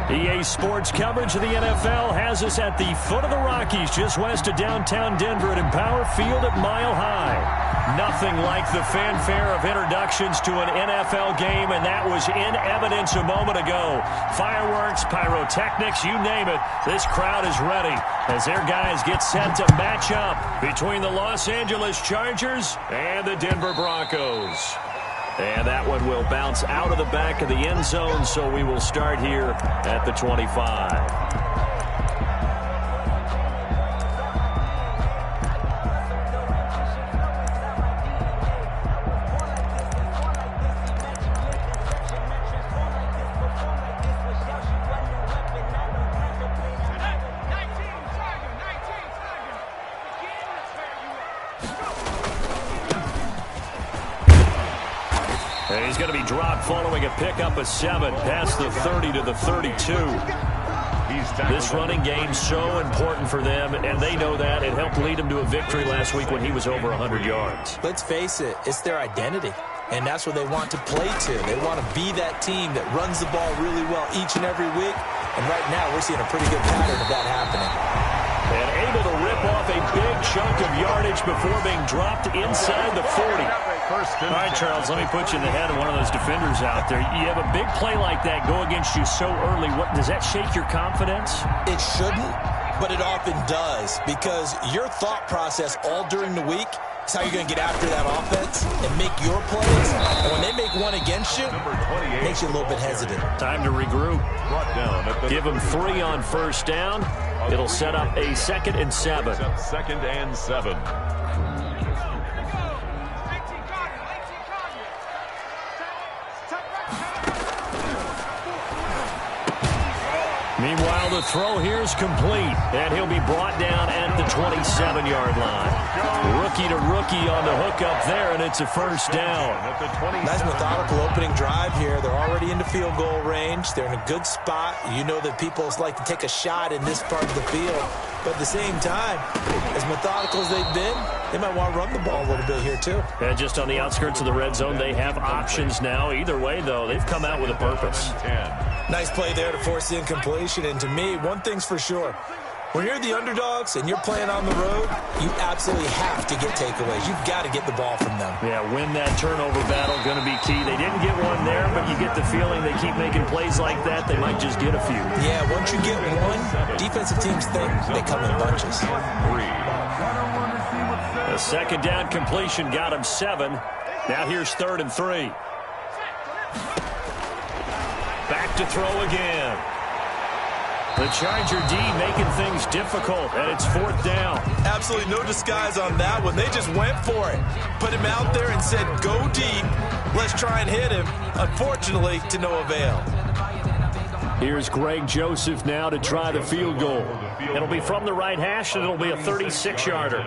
EA Sports coverage of the NFL has us at the foot of the Rockies, just west of downtown Denver at Empower Field at Mile High. Nothing like the fanfare of introductions to an NFL game, and that was in evidence a moment ago. Fireworks, pyrotechnics, you name it, this crowd is ready as their guys get set to match up between the Los Angeles Chargers and the Denver Broncos. And that one will bounce out of the back of the end zone, so we will start here at the 25. He's going to be dropped following a pickup of 7 past the 30 to the 32. This running game so important for them, and they know that. It helped lead them to a victory last week when he was over 100 yards. Let's face it, it's their identity, and that's what they want to play to. They want to be that team that runs the ball really well each and every week, and right now we're seeing a pretty good pattern of that happening. And able to rip off a big chunk of yardage before being dropped inside the 40. All right, Charles, let me put you in the head of one of those defenders out there. You have a big play like that go against you so early. Does that shake your confidence? It shouldn't, but it often does, because your thought process all during the week is how you're going to get after that offense and make your plays. And when they make one against you, it makes you a little bit hesitant. Time to regroup. Give them 3 on first down. It'll set up a 2nd and 7. 2nd and 7. Meanwhile, the throw here is complete, and he'll be brought down at the 27-yard line. Rookie to rookie on the hook up there, and it's a first down. Nice methodical opening drive here. They're already into field goal range. They're in a good spot. You know that people like to take a shot in this part of the field. But at the same time, as methodical as they've been, they might want to run the ball a little bit here too. And just on the outskirts of the red zone, they have options now. Either way, though, they've come out with a purpose. Nice play there to force the incompletion. And to me, one thing's for sure. When you're the underdogs and you're playing on the road, you absolutely have to get takeaways. You've got to get the ball from them. Yeah, win that turnover battle, going to be key. They didn't get one there, but you get the feeling they keep making plays like that, they might just get a few. Yeah, once you get one, defensive teams think they come in bunches. A 2nd down completion got him 7. Now here's 3rd and 3. Back to throw again. The Charger D making things difficult, and it's 4th down. Absolutely no disguise on that one. They just went for it. Put him out there and said, go deep. Let's try and hit him. Unfortunately, to no avail. Here's Greg Joseph now to try the field goal. It'll be from the right hash, and it'll be a 36-yarder.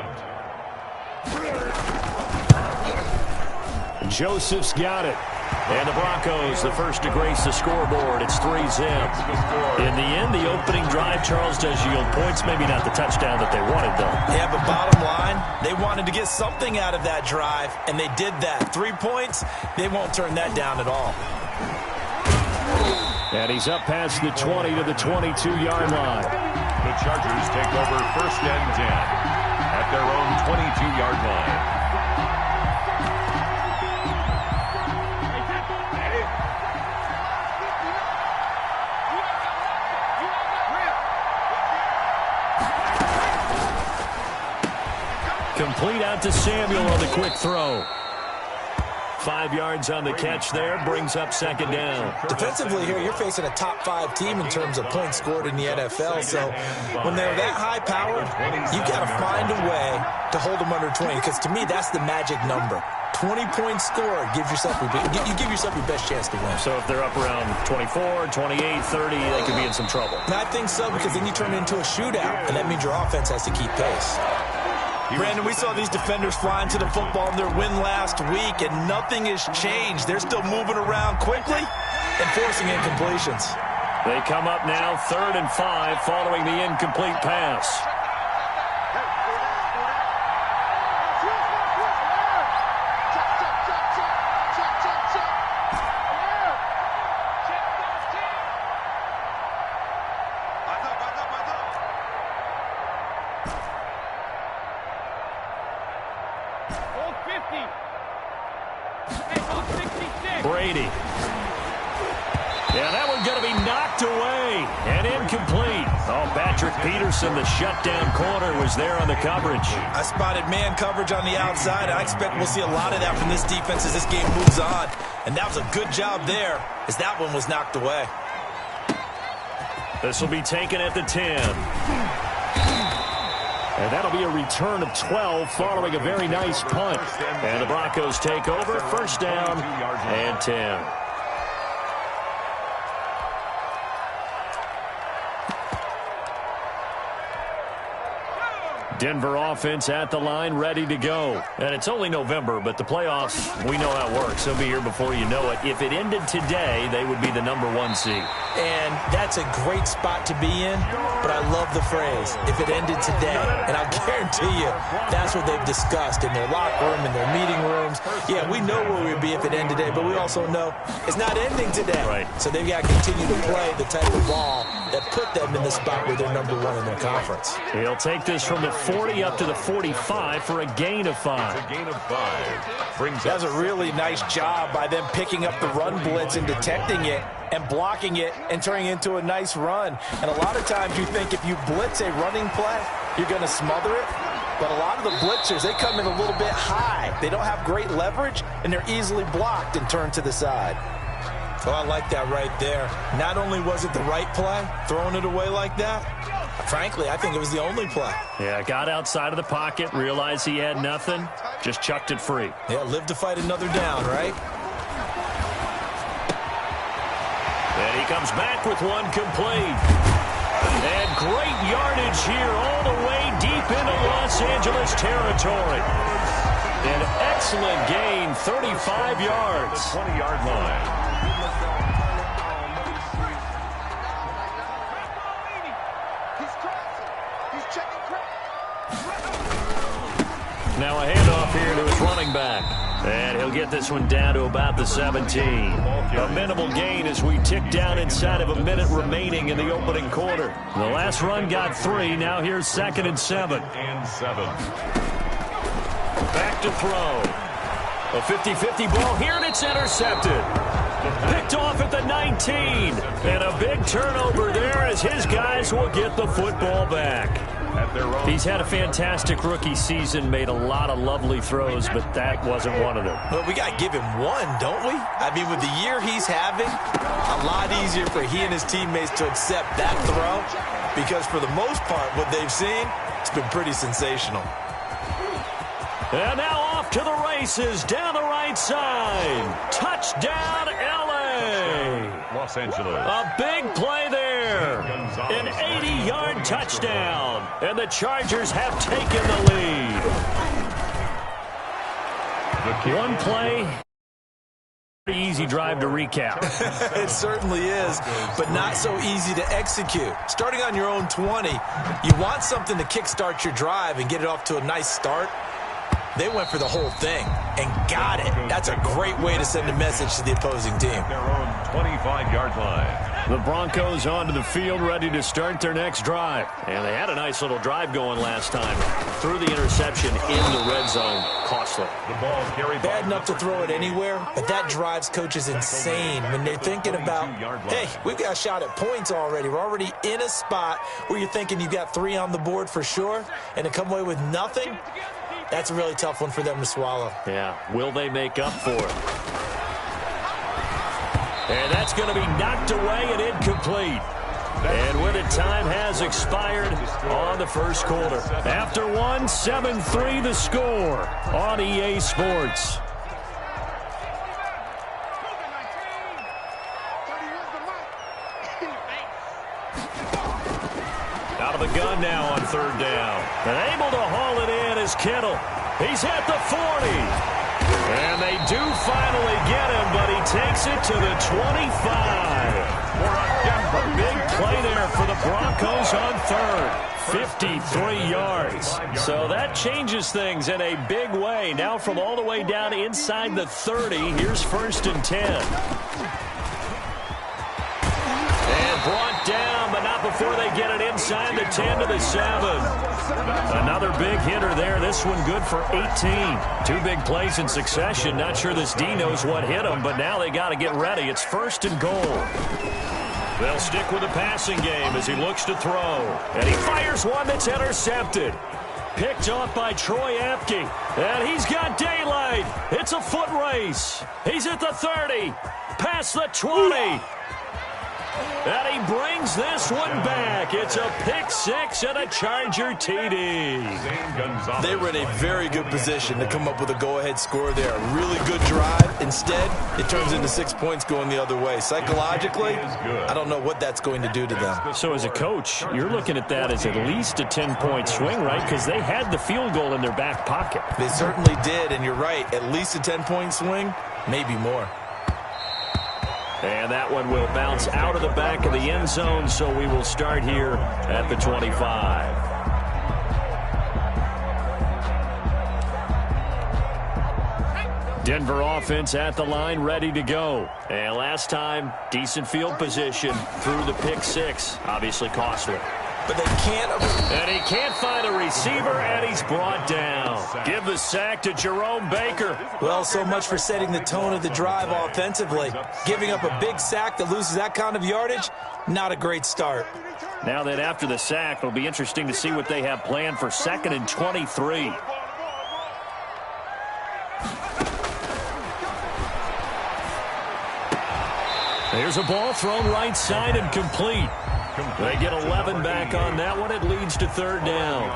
Joseph's got it. And the Broncos, the first to grace the scoreboard. It's 3-zip. In the end, the opening drive, Charles, does yield points. Maybe not the touchdown that they wanted, though. Yeah, but bottom line, they wanted to get something out of that drive, and they did that. 3 points, they won't turn that down at all. And he's up past the 20 to the 22-yard line. The Chargers take over 1st and 10 at their own 22-yard line. Complete out to Samuel on the quick throw. 5 yards on the catch there, brings up 2nd down. Defensively here, you're facing a top-5 team in terms of points scored in the NFL. So when they're that high-powered, you've got to find a way to hold them under 20, because to me, that's the magic number. 20 points scored, you give yourself your best chance to win. So if they're up around 24, 28, 30, they could be in some trouble. And I think so, because then you turn it into a shootout, and that means your offense has to keep pace. Brandon, we saw these defenders flying to the football in their win last week, and nothing has changed. They're still moving around quickly and forcing incompletions. They come up now 3rd and 5 following the incomplete pass. Brady. Yeah, that one's going to be knocked away and incomplete. Oh, Patrick Peterson, the shutdown corner, was there on the coverage. I spotted man coverage on the outside. I expect we'll see a lot of that from this defense as this game moves on. And that was a good job there as that one was knocked away. This will be taken at the 10. And that'll be a return of 12 following a very nice punt. And the Broncos take over, first down and 10. Denver offense at the line, ready to go. And it's only November, but the playoffs, we know how it works. They'll be here before you know it. If it ended today, they would be the #1 seed. And that's a great spot to be in, but I love the phrase, if it ended today. And I'll guarantee you, that's what they've discussed in their locker room, in their meeting rooms. Yeah, we know where we'd be if it ended today, but we also know it's not ending today. Right. So they've got to continue to play the type of ball that put them in the spot where they're #1 in their conference. He'll take this from the 40 up to the 45 for a gain of 5. A gain of 5. That was a really nice job by them picking up the run blitz and detecting it and blocking it and turning it into a nice run. And a lot of times you think if you blitz a running play, you're going to smother it. But a lot of the blitzers, they come in a little bit high. They don't have great leverage, and they're easily blocked and turned to the side. Oh, I like that right there. Not only was it the right play, throwing it away like that, frankly, I think it was the only play. Yeah, got outside of the pocket, realized he had nothing, just chucked it free. Yeah, live to fight another down, right? And he comes back with one complete. And great yardage here all the way deep into Los Angeles territory. An excellent gain, 35 yards. 20-yard line. Now a handoff here to his running back. And he'll get this one down to about the 17. A minimal gain as we tick down inside of a minute remaining in the opening quarter. The last run got 3. Now here's 2nd and 7. Back to throw. A 50-50 ball here, and it's intercepted. Picked off at the 19. And a big turnover there as his guys will get the football back. He's had a fantastic rookie season, made a lot of lovely throws, but that wasn't one of them. Well, we got to give him one, don't we? I mean, with the year he's having, a lot easier for he and his teammates to accept that throw because for the most part, what they've seen, it's been pretty sensational. And now off to the races, down the right side. Touchdown, L.A. Los Angeles. A big play there. An 80-yard touchdown. And the Chargers have taken the lead. One play. Pretty easy drive to recap. It certainly is, but not so easy to execute. Starting on your own 20, you want something to kickstart your drive and get it off to a nice start. They went for the whole thing and got it. That's a great way to send a message to the opposing team. Their own 25-yard line. The Broncos onto the field, ready to start their next drive. And they had a nice little drive going last time. Threw the interception in the red zone. Costly. The ball carried bad enough to throw it anywhere, but that drives coaches insane when they're thinking about, hey, we've got a shot at points already. We're already in a spot where you're thinking you've got 3 on the board for sure, and to come away with nothing, that's a really tough one for them to swallow. Yeah, will they make up for it? And that's going to be knocked away and incomplete. And with it, time has expired on the first quarter. After one, 7-3 the score on EA Sports. Out of the gun now on 3rd down. And able to haul it in is Kittle. He's at the 40. And they do finally get him, but he takes it to the 25. A big play there for the Broncos on 3rd. 53 yards. So that changes things in a big way. Now from all the way down inside the 30, here's 1st and 10. And brought down, but not before they get it inside inside the 10 to the 7. Another big hitter there. This one good for 18. Two big plays in succession. Not sure this D knows what hit him, but now they got to get ready. It's 1st and goal. They'll stick with the passing game as he looks to throw. And he fires one that's intercepted. Picked off by Troy Apke. And he's got daylight. It's a foot race. He's at the 30. Past the 20. And he brings this one back. It's a pick six and a Charger TD. They were in a very good position to come up with a go-ahead score there. A really good drive. Instead, it turns into 6 points going the other way. Psychologically, I don't know what that's going to do to them. So as a coach, you're looking at that as at least a 10-point swing, right? Because they had the field goal in their back pocket. They certainly did, and you're right. At least a 10-point swing, maybe more. And that one will bounce out of the back of the end zone, so we will start here at the 25. Denver offense at the line, ready to go. And last time, decent field position through the pick six. Obviously costly. But they can't. And he can't find a receiver, and he's brought down. Give the sack to Jerome Baker. Well, so much for setting the tone of the drive offensively. Giving up a big sack that loses that kind of yardage, not a great start. Now that after the sack, it'll be interesting to see what they have planned for 2nd and 23. There's a ball thrown right side and complete. They get 11 back on that one. It leads to 3rd down.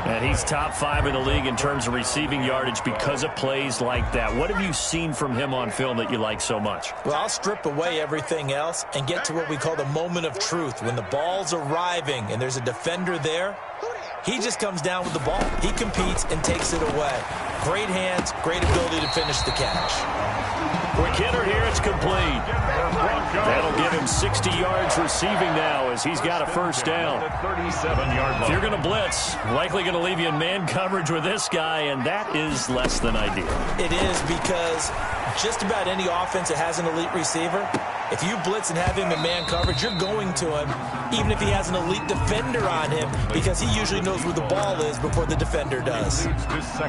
And he's top 5 in the league in terms of receiving yardage because of plays like that. What have you seen from him on film that you like so much? Well, I'll strip away everything else and get to what we call the moment of truth. When the ball's arriving and there's a defender there, he just comes down with the ball. He competes and takes it away. Great hands, great ability to finish the catch. Quick hitter here, it's complete. That'll give him 60 yards receiving now as he's got a 1st down. If you're going to blitz, likely going to leave you in man coverage with this guy, and that is less than ideal. It is, because just about any offense that has an elite receiver, if you blitz and have him in man coverage, you're going to him, even if he has an elite defender on him, because he usually knows where the ball is before the defender does.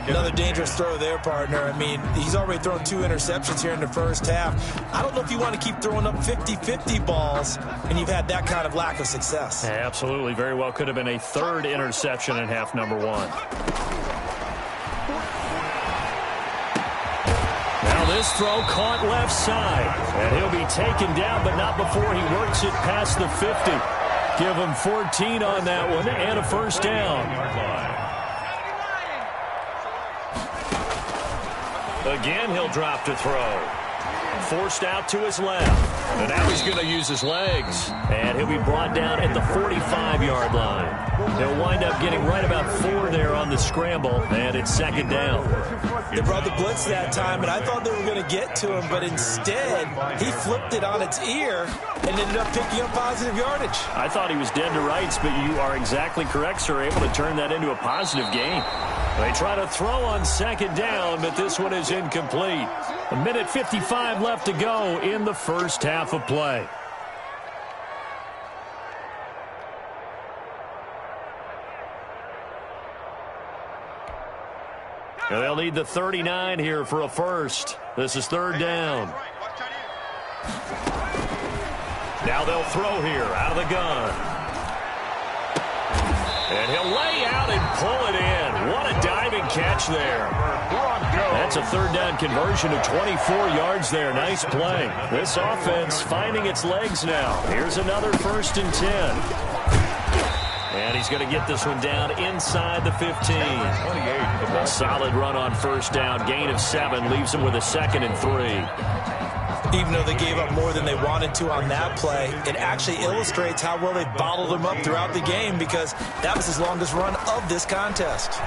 Another dangerous throw there, partner. I mean, he's already thrown 2 interceptions here in the first half. I don't know if you want to keep throwing up 50-50 balls, and you've had that kind of lack of success. Absolutely. Very well could have been a 3rd interception in half number 1. This throw caught left side, and he'll be taken down, but not before he works it past the 50. Give him 14 on that one and a 1st down. Again, he'll drop to throw. Forced out to his left. And now he's going to use his legs. And he'll be brought down at the 45-yard line. They'll wind up getting right about 4 there on the scramble, and it's 2nd down. They brought the blitz that time, and I thought they were going to get to him, but instead he flipped it on its ear and ended up picking up positive yardage. I thought he was dead to rights, but you are exactly correct, sir. Able to turn that into a positive gain. They try to throw on 2nd down, but this one is incomplete. 1:55 left to go in the first half of play. And they'll need the 39 here for a 1st. This is 3rd down. Now they'll throw here out of the gun. And he'll lay out and pull it in. What a diving catch there. That's a 3rd down conversion of 24 yards there. Nice play. This offense finding its legs now. Here's another 1st and 10. And he's going to get this one down inside the 15. A solid run on 1st down. Gain of 7 leaves him with a 2nd and 3. Even though they gave up more than they wanted to on that play, it actually illustrates how well they bottled them up throughout the game, because that was his longest run of this contest.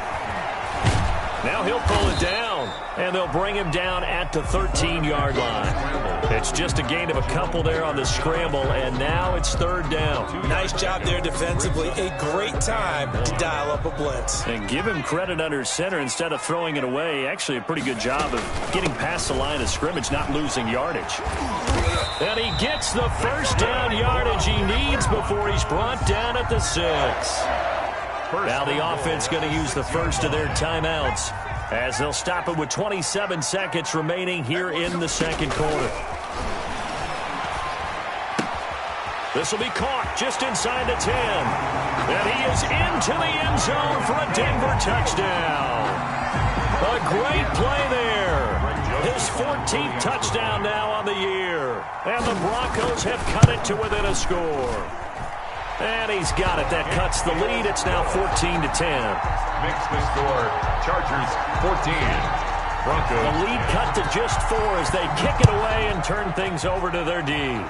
Now he'll pull it down, and they'll bring him down at the 13-yard line. It's just a gain of a couple there on the scramble, and now it's third down. Nice job there defensively. A great time to dial up a blitz. And give him credit under center instead of throwing it away. Actually, a pretty good job of getting past the line of scrimmage, not losing yardage. And he gets the first down yardage he needs before he's brought down at the 6. Now the offense going to use the first of their timeouts as they'll stop it with 27 seconds remaining here in the second quarter. This will be caught just inside the 10. And he is into the end zone for a Denver touchdown. A great play there. His 14th touchdown now on the year. And the Broncos have cut it to within a score. And he's got it. That cuts the lead. It's now 14-10. Makes the score. Chargers 14. Broncos. The lead cut to just 4 as they kick it away and turn things over to their D.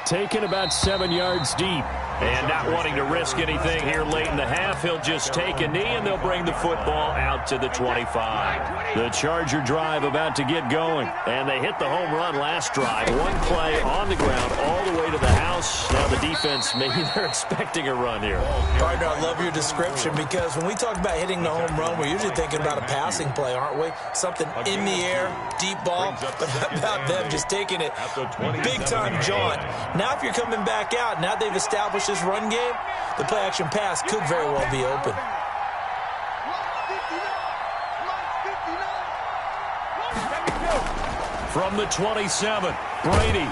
Taken about 7 yards deep. And not wanting to risk anything here late in the half, he'll just take a knee and they'll bring the football out to the 25. The Charger drive about to get going. And they hit the home run last drive. One play on the ground all the way to the house. Now the defense, maybe they're expecting a run here. Partner, I love your description because when we talk about hitting the home run, we're usually thinking about a passing play, aren't we? Something in the air, deep ball. But how about them just taking it big-time jaunt? Now if you're coming back out, now they've established this run game, the play-action pass could very well be open. From the 27, Brady.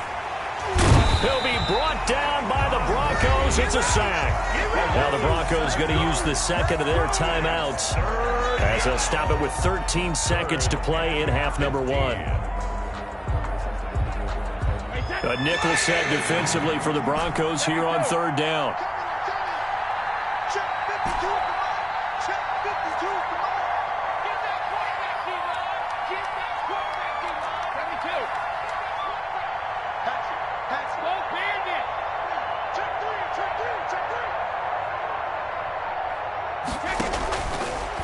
He'll be brought down by the Broncos. It's a sack. Now the Broncos going to use the second of their timeouts as they'll stop it with 13 seconds to play in half number 1. A nickel set defensively for the Broncos here on third down.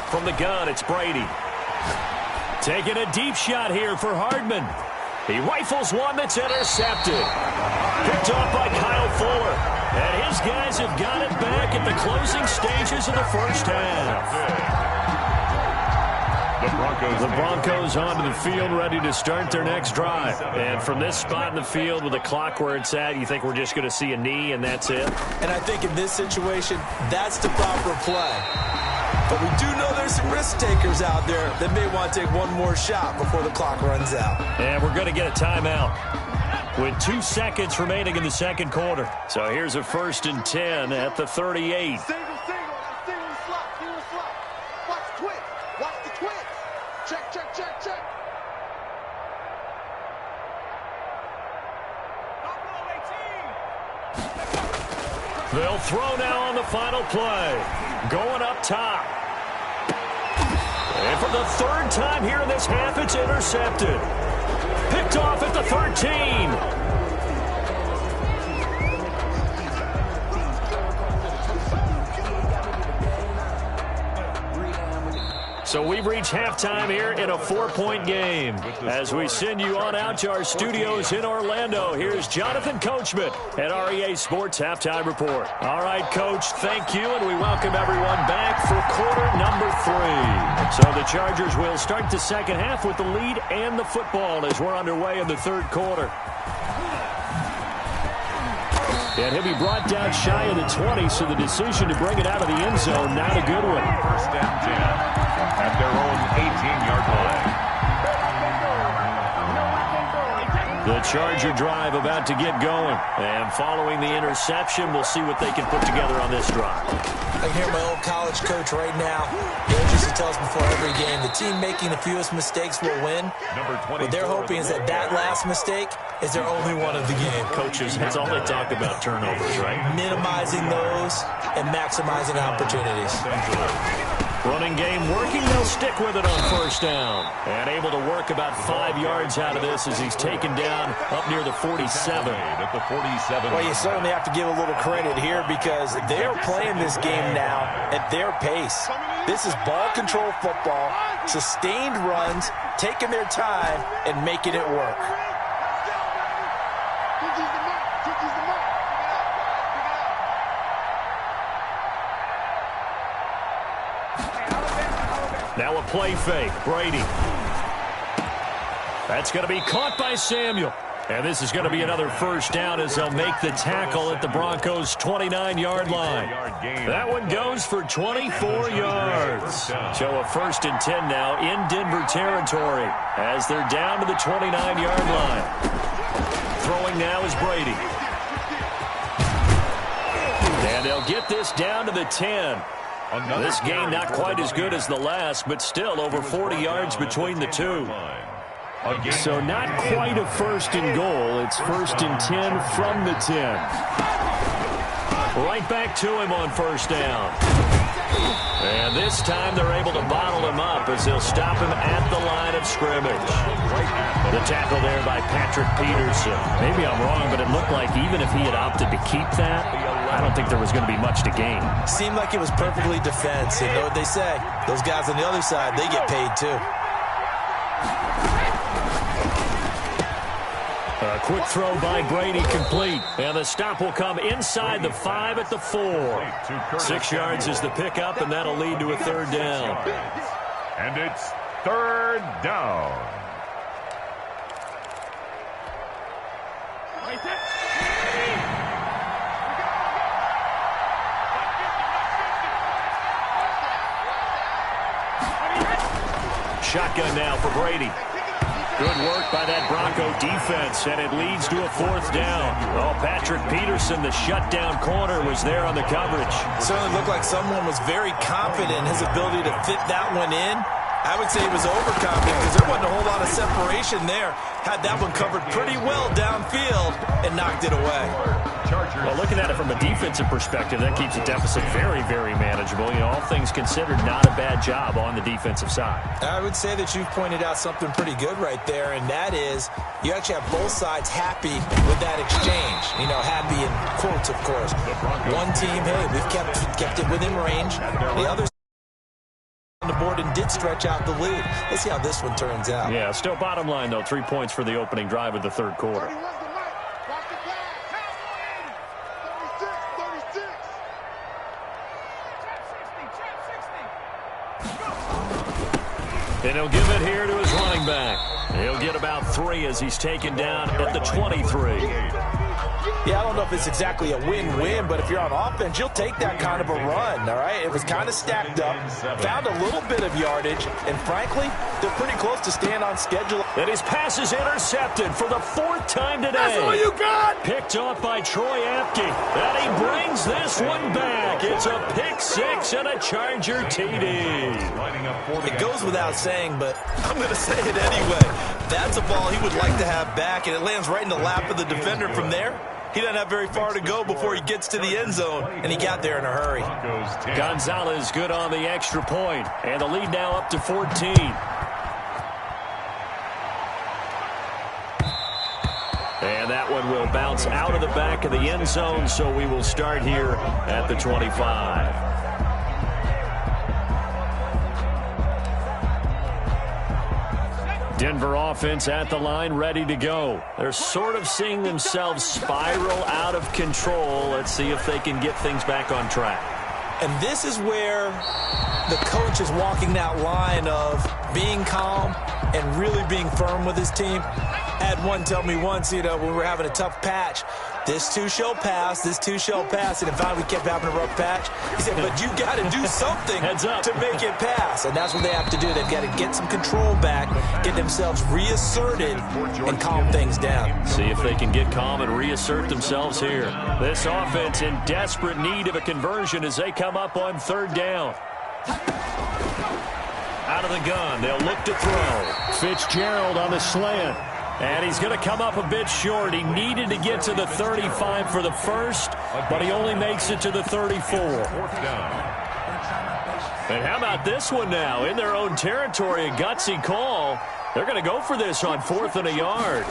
From the gun, it's Brady. Taking a deep shot here for Hardman. He rifles one that's intercepted. Picked off by Kyle Fuller. And his guys have got it back at the closing stages of the first half. The Broncos onto the field ready to start their next drive. And from this spot in the field with the clock where it's at, you think we're just going to see a knee and that's it? And I think in this situation, that's the proper play. But we do know there's some risk takers out there that may want to take one more shot before the clock runs out. And we're going to get a timeout with 2 seconds remaining in the second quarter. So here's a 1st and 10 at the 38. Single, slot. Watch the twitch. Check. They'll throw now on the final play. Going up top. And for the third time here in this half, it's intercepted. Picked off at the 13. So we've reached halftime here in a 4-point game. As we send you on out to our studios in Orlando, here's Jonathan Coachman at REA Sports Halftime Report. All right, Coach, thank you, and we welcome everyone back for quarter number 3. So the Chargers will start the second half with the lead and the football as we're underway in the third quarter. And he'll be brought down shy of the 20, so the decision to bring it out of the end zone, not a good one. 1st and 10. At their own 18-yard line. The Charger drive about to get going. And following the interception, we'll see what they can put together on this drive. I can hear my old college coach right now. He used to tell us before every game, the team making the fewest mistakes will win. What they're hoping is that last mistake is their only one of the game. Coaches, that's all they talk about, turnovers, right? Minimizing those and maximizing opportunities. Running game working, they'll stick with it on 1st down. And able to work about 5 yards out of this as he's taken down up near the 47. At the 47. Well, you certainly have to give a little credit here because they're playing this game now at their pace. This is ball control football, sustained runs, taking their time, and making it work. Now a play fake. Brady. That's going to be caught by Samuel. And this is going to be another first down as they'll make the tackle at the Broncos' 29-yard line. That one goes for 24 yards. So a 1st and 10 now in Denver territory as they're down to the 29-yard line. Throwing now is Brady. And they'll get this down to the 10. This game not quite as good as the last, but still over 40 yards between the two. So not quite a 1st and goal. It's 1st and 10 from the 10. Right back to him on 1st down. And this time they're able to bottle him up as they'll stop him at the line of scrimmage. The tackle there by Patrick Peterson. Maybe I'm wrong, but it looked like even if he had opted to keep that, I don't think there was going to be much to gain. Seemed like it was perfectly defense. You know what they say? Those guys on the other side, they get paid too. A quick throw by Brady complete. And the stop will come inside the 5 at the 4. 6 yards is the pickup, and that'll lead to a 3rd down. And it's 3rd down. Shotgun now for Brady. Good work by that Bronco defense, and it leads to a 4th down. Oh, Patrick Peterson, the shutdown corner, was there on the coverage. Certainly looked like someone was very confident in his ability to fit that one in. I would say he was overconfident because there wasn't a whole lot of separation there. Had that one covered pretty well downfield and knocked it away. Well, looking at it from a defensive perspective, that keeps the deficit very, very manageable. You know, all things considered, not a bad job on the defensive side. I would say that you've pointed out something pretty good right there, and that is you actually have both sides happy with that exchange. You know, happy in quotes, of course. One team, hey, we've kept it within range. The other on the board and did stretch out the lead. Let's see how this one turns out. Yeah, still bottom line, though, 3 points for the opening drive of the 3rd quarter. And he'll give it here to his running back. He'll get about 3 as he's taken down at the 23. Yeah, I don't know if it's exactly a win-win, but if you're on offense, you'll take that kind of a run, all right? It was kind of stacked up, found a little bit of yardage, and frankly, they're pretty close to staying on schedule. And his pass is intercepted for the 4th time today. That's all you got! Picked off by Troy Apke, and he brings this one back. It's a pick 6 and a Charger TD. It goes without saying, but I'm going to say it anyway. That's a ball he would like to have back, and it lands right in the lap of the defender from there. He doesn't have very far to go before he gets to the end zone, and he got there in a hurry. Gonzalez good on the extra point, and the lead now up to 14. And that one will bounce out of the back of the end zone, so we will start here at the 25. Denver offense at the line, ready to go. They're sort of seeing themselves spiral out of control. Let's see if they can get things back on track. And this is where the coach is walking that line of being calm and really being firm with his team. I had one tell me once, you know, when we were having a tough patch, this too shall pass, this too shall pass. And in fact, we kept having a rough patch. He said, but you got to do something to make it pass. And that's what they have to do. They've got to get some control back, get themselves reasserted, and calm things down. See if they can get calm and reassert themselves here. This offense in desperate need of a conversion as they come up on 3rd down. Out of the gun, they'll look to throw. Fitzgerald on the slant. And he's going to come up a bit short. He needed to get to the 35 for the first, but he only makes it to the 34. And how about this one now? In their own territory, a gutsy call. They're going to go for this on 4th and a yard.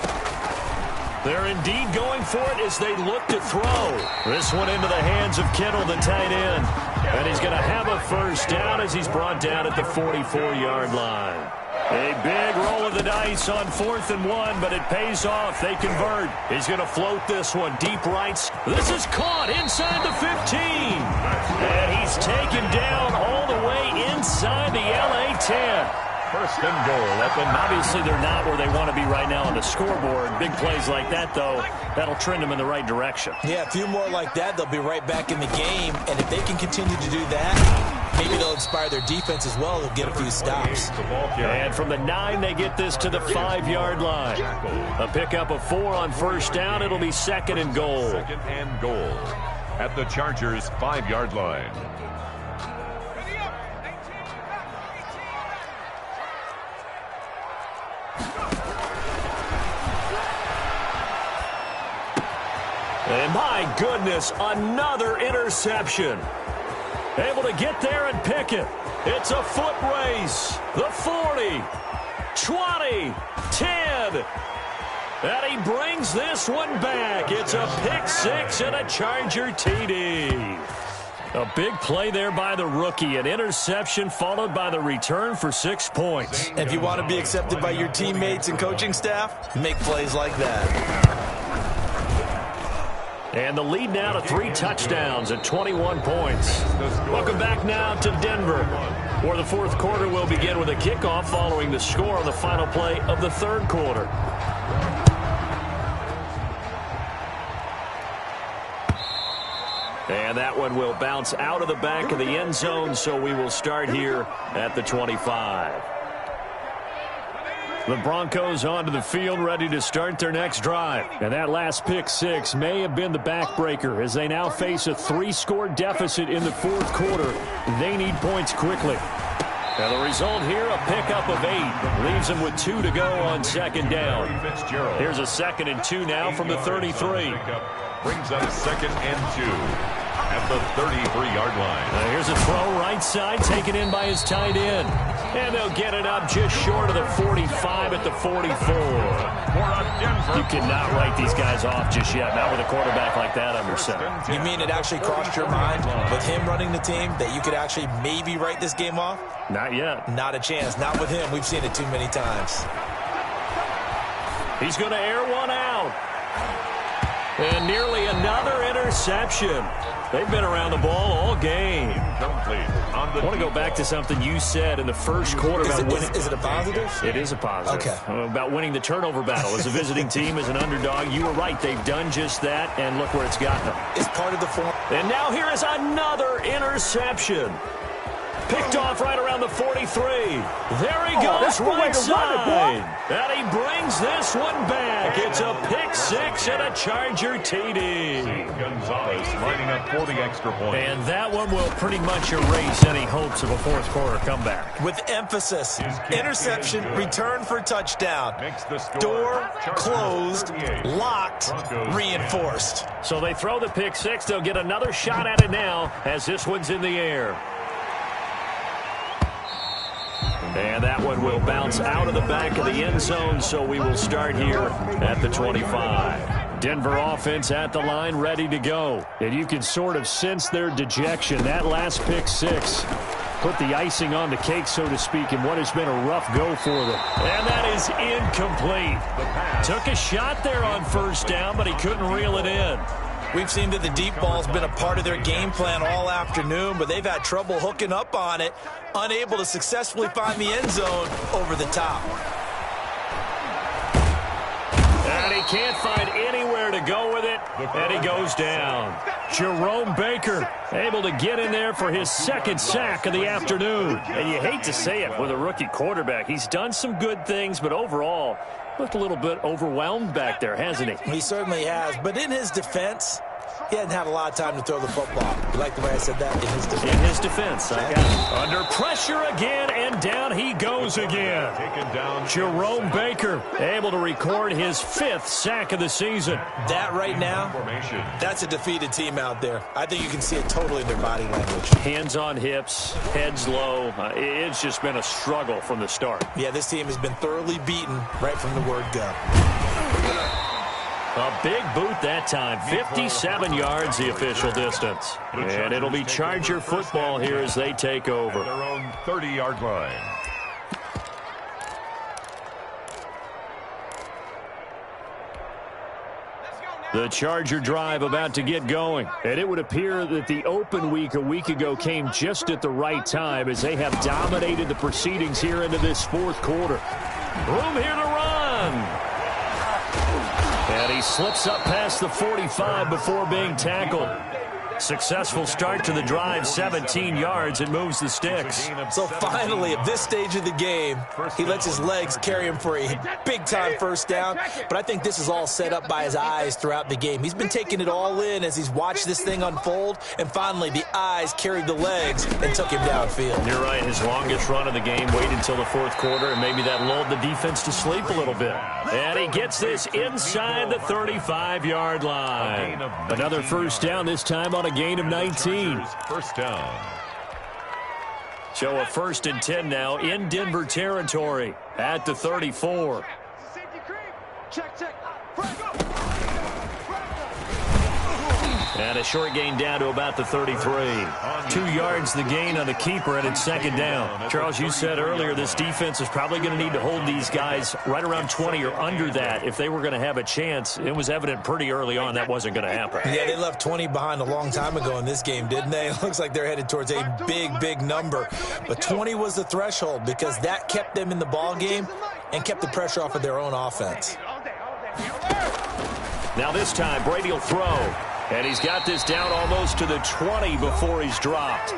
They're indeed going for it as they look to throw. This one into the hands of Kittle, the tight end. And he's going to have a first down as he's brought down at the 44-yard line. A big roll of the dice on 4th and 1, but it pays off. They convert. He's going to float this one. Deep rights. This is caught inside the 15. And he's taken down all the way inside the LA 10. First and goal. Obviously, they're not where they want to be right now on the scoreboard. Big plays like that, though, that'll trend them in the right direction. Yeah, a few more like that, they'll be right back in the game. And if they can continue to do that, maybe they'll inspire their defense as well. They'll get a few stops. And from the 9, they get this to the 5-yard line. A pickup of 4 on first down. It'll be 2nd and goal. 2nd and goal at the Chargers' 5-yard line. And my goodness, another interception. Able to get there and pick it. It's a foot race. The 40, 20, 10. And he brings this one back. It's a pick 6 and a Charger TD. A big play there by the rookie. An interception followed by the return for 6 points. If you want to be accepted by your teammates and coaching staff, make plays like that. And the lead now to 3 touchdowns at 21 points. Welcome back now to Denver, where the 4th quarter will begin with a kickoff following the score on the final play of the 3rd quarter. And that one will bounce out of the back of the end zone, so we will start here at the 25. The Broncos onto the field, ready to start their next drive. And that last pick 6 may have been the backbreaker as they now face a 3-score deficit in the 4th quarter. They need points quickly. And the result here, a pickup of 8. Leaves them with 2 to go on 2nd down. Here's a 2nd and 2 now from the 33. Brings up 2nd and 2 at the 33-yard line. Here's a throw right side, taken in by his tight end. And they'll get it up just short of the 45 at the 44. You cannot write these guys off just yet, not with a quarterback like that under center. You mean it actually crossed your mind with him running the team that you could actually maybe write this game off? Not yet. Not a chance. Not with him. We've seen it too many times. He's going to air one out. And nearly another interception. They've been around the ball all game. I want to go back to something you said in the 1st quarter about winning. Is it a positive? It is a positive. Okay. About winning the turnover battle. As a visiting team, as an underdog, you were right. They've done just that, and look where it's gotten them. It's part of the form. And now here is another interception. Picked off right around the 43. There he goes, right side. And he brings this one back. It's a pick 6 and a Charger TD. Gonzalez lining up for the extra point. And that one will pretty much erase any hopes of a 4th quarter comeback. With emphasis, interception, return for touchdown. Door closed, locked, reinforced. So they throw the pick 6. They'll get another shot at it now as this one's in the air. And that one will bounce out of the back of the end zone, so we will start here at the 25. Denver offense at the line, ready to go. And you can sort of sense their dejection. That last pick 6 put the icing on the cake, so to speak, in what has been a rough go for them. And that is incomplete. Took a shot there on first down, but he couldn't reel it in. We've seen that the deep ball's been a part of their game plan all afternoon, but they've had trouble hooking up on it, unable to successfully find the end zone over the top. And he can't find anywhere to go with it, and he goes down. Jerome Baker able to get in there for his 2nd sack of the afternoon. And you hate to say it with a rookie quarterback. He's done some good things, but overall, looked a little bit overwhelmed back there, hasn't he? He certainly has. But in his defense, he hadn't had a lot of time to throw the football. You like the way I said that? In his defense. In his defense, I got it. Under pressure again, and down he goes again. Jerome Baker able to record his 5th sack of the season. That right now, that's a defeated team out there. I think you can see it totally in their body language. Hands on hips, heads low. It's just been a struggle from the start. Yeah, this team has been thoroughly beaten right from the word go. A big boot that time. 57 yards the official distance. And it'll be Charger football here as they take over. Their own 30-yard line. The Charger drive about to get going. And it would appear that the open week a week ago came just at the right time as they have dominated the proceedings here into this fourth quarter. Room here to run. And he slips up past the 45 before being tackled. Successful start to the drive, 17 yards, and moves the sticks. So finally, at this stage of the game, he lets his legs carry him for a big-time first down. But I think this is all set up by his eyes throughout the game. He's been taking it all in as he's watched this thing unfold. And finally, the eyes carried the legs and took him downfield. You're right. His longest run of the game waited until the fourth quarter, and maybe that lulled the defense to sleep a little bit. And he gets this inside the 35-yard line. Another first down, this time on a gain of 19. First down. So a 1st and 10 now in Denver territory at the 34. Check. And a short gain down to about the 33. 2 yards the gain on the keeper, and it's second down. Charles, you said earlier this defense is probably going to need to hold these guys right around 20 or under that if they were going to have a chance. It was evident pretty early on that wasn't going to happen. Yeah, they left 20 behind a long time ago in this game, didn't they? It looks like they're headed towards a big number. But 20 was the threshold because that kept them in the ball game and kept the pressure off of their own offense. Now this time, Brady will throw. And he's got this down almost to the 20 before he's dropped.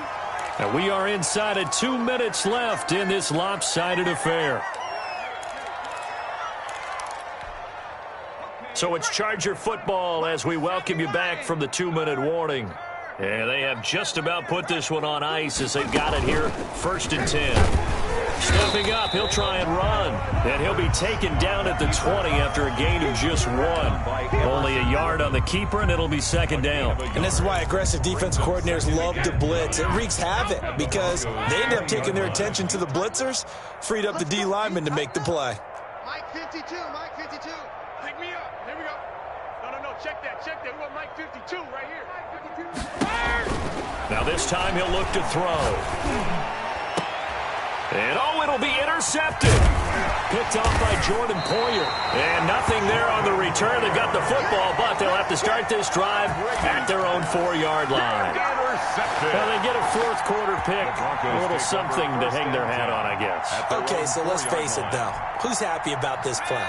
And we are inside of 2 minutes left in this lopsided affair. So it's Charger football as we welcome you back from the 2-minute warning. And they have just about put this one on ice as they've got it here, 1st and 10. Stepping up, he'll try and run. And he'll be taken down at the 20 after a gain of just 1. Only a yard on the keeper, and it'll be second down. And this is why aggressive defense coordinators love to blitz. It wreaks havoc because they end up taking their attention to the blitzers, freed up the D lineman to make the play. Mike 52. Pick me up. Here we go. No. Check that. We want Mike 52 right here. Mike 52. Now this time he'll look to throw. And, it'll be intercepted. Picked off by Jordan Poyer. And nothing there on the return. They've got the football, but they'll have to start this drive at their own 4-yard line. Well, they get a fourth quarter pick. A little something to hang their hat on, I guess. Okay, so let's face it, though. Who's happy about this play?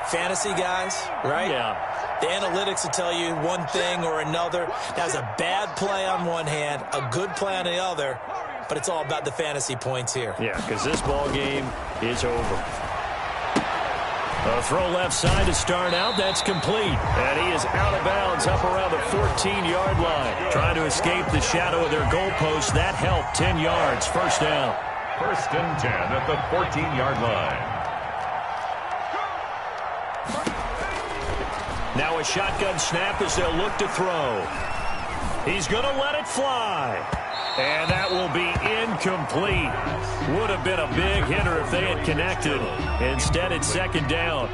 Fantasy guys, right? Yeah. The analytics will tell you one thing or another. That's a bad play on one hand, a good play on the other. But it's all about the fantasy points here. Yeah, because this ball game is over. A throw left side to start out. That's complete. And he is out of bounds up around the 14-yard line. Trying to escape the shadow of their goalpost. That helped. 10 yards. First down. 1st and 10 at the 14-yard line. Now a shotgun snap as they'll look to throw. He's going to let it fly. And that will be incomplete. Would have been a big hitter if they had connected. Instead, it's second down.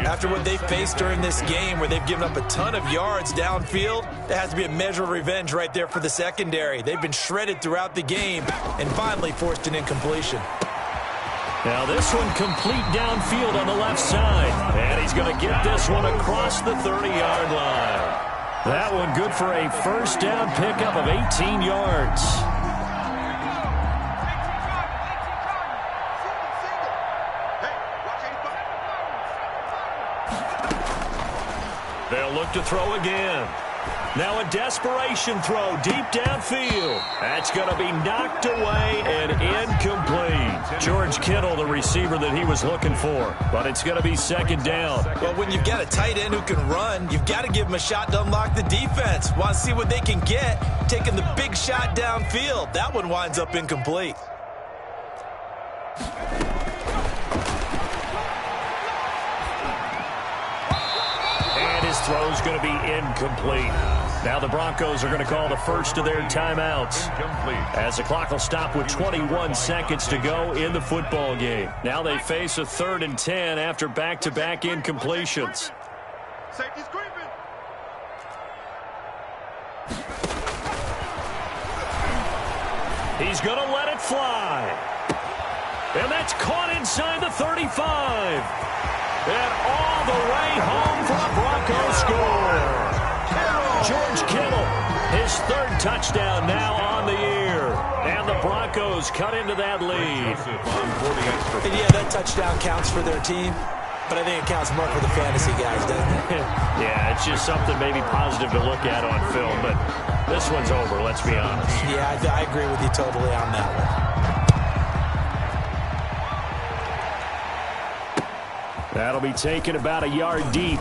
After what they faced during this game where they've given up a ton of yards downfield, there has to be a measure of revenge right there for the secondary. They've been shredded throughout the game and finally forced an incompletion. Now this one complete downfield on the left side. And he's going to get this one across the 30-yard line. That one good for a first down pickup of 18 yards. They'll look to throw again. Now a desperation throw deep downfield. That's going to be knocked away and incomplete. George Kittle, the receiver that he was looking for. But it's going to be second down. Well, when you've got a tight end who can run, you've got to give him a shot to unlock the defense. Want to see what they can get, taking the big shot downfield. That one winds up incomplete. And his throw's going to be incomplete. Now the Broncos are going to call the first of their timeouts as the clock will stop with 21 seconds to go in the football game. Now they face a 3rd and 10 after back-to-back incompletions. Safety's creeping. He's going to let it fly. And that's caught inside the 35. And all the way home for a Broncos score. George Kittle, his third touchdown now on the year. And the Broncos cut into that lead. And yeah, that touchdown counts for their team. But I think it counts more for the fantasy guys, doesn't it? Yeah, it's just something maybe positive to look at on film. But this one's over, let's be honest. Yeah, I agree with you totally on that one. That'll be taken about a yard deep.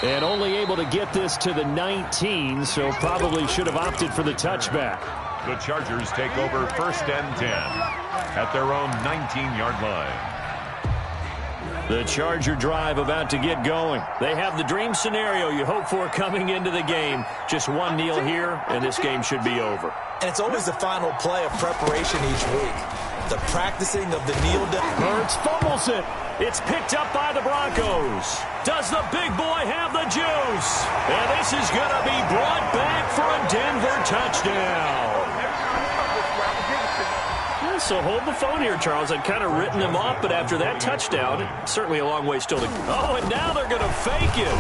And only able to get this to the 19, so probably should have opted for the touchback. The Chargers take over 1st and 10 at their own 19-yard line. The Charger drive about to get going. They have the dream scenario you hope for coming into the game. Just one kneel here, and this game should be over. And it's always the final play of preparation each week. The practicing of the kneel down. Hurts fumbles it. It's picked up by the Broncos. Does the big boy have the juice? And this is going to be brought back for a Denver touchdown. So hold the phone here, Charles. I'd kind of written him off, but after that touchdown, certainly a long way still to go. Oh, and now they're going to fake it.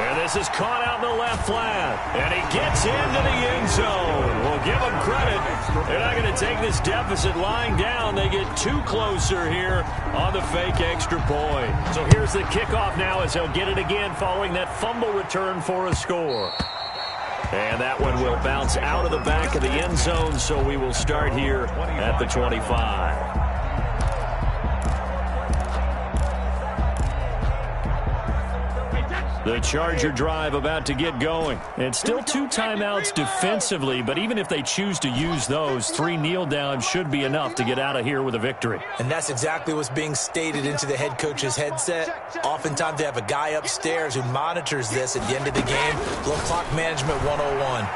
And this is caught out in the left flat. And he gets into the end zone. We'll give him credit. They're not going to take this deficit lying down. They get too closer here on the fake extra point. So here's the kickoff now as they'll get it again following that fumble return for a score. And that one will bounce out of the back of the end zone, so we will start here at the 25. The Charger drive about to get going. And still 2 timeouts defensively, but even if they choose to use those, 3 kneel downs should be enough to get out of here with a victory. And that's exactly what's being stated into the head coach's headset. Oftentimes they have a guy upstairs who monitors this at the end of the game. Little clock management 101.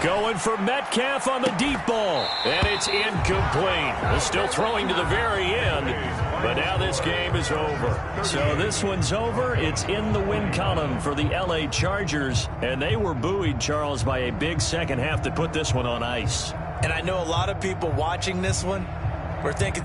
Going for Metcalf on the deep ball. And it's incomplete. Still throwing to the very end. But now this game is over. So this one's over. It's in the win column for the LA Chargers. And they were buoyed, Charles, by a big second half to put this one on ice. And I know a lot of people watching this one were thinking,